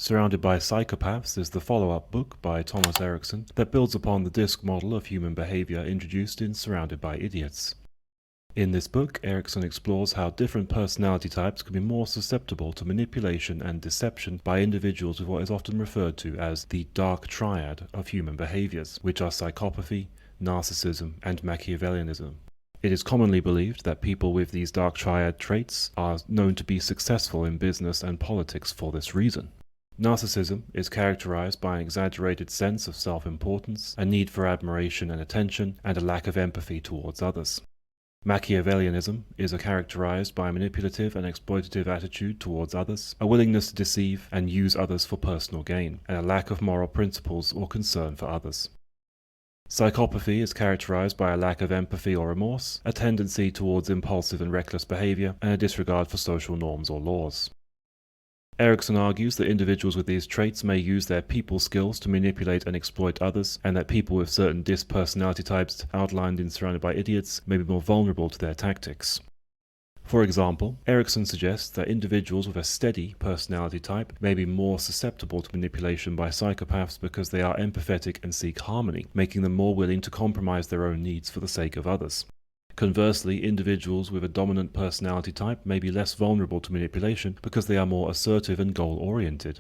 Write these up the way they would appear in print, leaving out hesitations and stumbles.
Surrounded by Psychopaths is the follow-up book by Thomas Erikson that builds upon the disc model of human behavior introduced in Surrounded by Idiots. In this book, Erikson explores how different personality types can be more susceptible to manipulation and deception by individuals with what is often referred to as the dark triad of human behaviors, which are psychopathy, narcissism, and Machiavellianism. It is commonly believed that people with these dark triad traits are known to be successful in business and politics for this reason. Narcissism is characterized by an exaggerated sense of self-importance, a need for admiration and attention, and a lack of empathy towards others. Machiavellianism is characterized by a manipulative and exploitative attitude towards others, a willingness to deceive and use others for personal gain, and a lack of moral principles or concern for others. Psychopathy is characterized by a lack of empathy or remorse, a tendency towards impulsive and reckless behavior, and a disregard for social norms or laws. Erikson argues that individuals with these traits may use their people skills to manipulate and exploit others, and that people with certain personality types outlined in Surrounded by Idiots may be more vulnerable to their tactics. For example, Erikson suggests that individuals with a steady personality type may be more susceptible to manipulation by psychopaths because they are empathetic and seek harmony, making them more willing to compromise their own needs for the sake of others. Conversely, individuals with a dominant personality type may be less vulnerable to manipulation because they are more assertive and goal-oriented.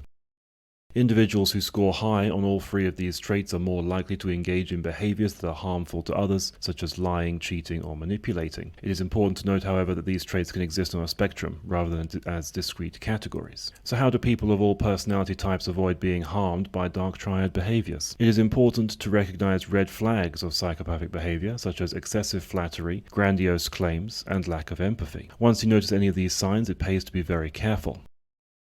Individuals who score high on all three of these traits are more likely to engage in behaviours that are harmful to others, such as lying, cheating, or manipulating. It is important to note, however, that these traits can exist on a spectrum, rather than as discrete categories. So how do people of all personality types avoid being harmed by dark triad behaviours? It is important to recognise red flags of psychopathic behaviour, such as excessive flattery, grandiose claims, and lack of empathy. Once you notice any of these signs, it pays to be very careful.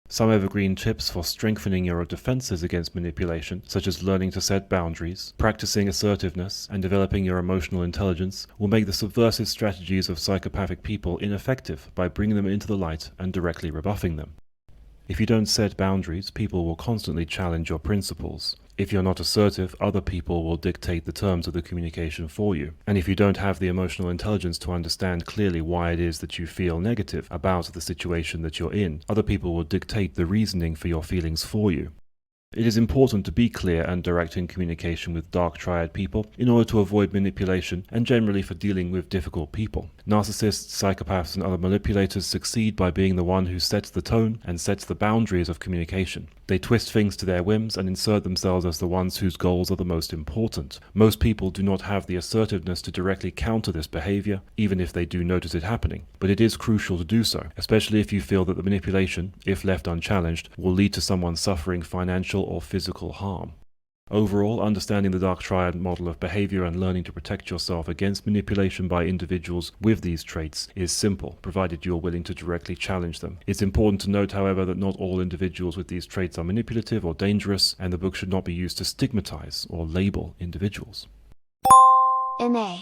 Some evergreen tips for strengthening your defenses against manipulation, such as learning to set boundaries, practicing assertiveness, and developing your emotional intelligence, will make the subversive strategies of psychopathic people ineffective by bringing them into the light and directly rebuffing them. If you don't set boundaries, people will constantly challenge your principles. If you're not assertive, other people will dictate the terms of the communication for you. And if you don't have the emotional intelligence to understand clearly why it is that you feel negative about the situation that you're in, other people will dictate the reasoning for your feelings for you. It is important to be clear and direct in communication with dark triad people in order to avoid manipulation and generally for dealing with difficult people. Narcissists, psychopaths, and other manipulators succeed by being the one who sets the tone and sets the boundaries of communication. They twist things to their whims and insert themselves as the ones whose goals are the most important. Most people do not have the assertiveness to directly counter this behavior, even if they do notice it happening. But it is crucial to do so, especially if you feel that the manipulation, if left unchallenged, will lead to someone suffering financial or physical harm. Overall, understanding the dark triad model of behavior and learning to protect yourself against manipulation by individuals with these traits is simple, provided you are willing to directly challenge them. It's important to note, however, that not all individuals with these traits are manipulative or dangerous, and the book should not be used to stigmatize or label individuals. MA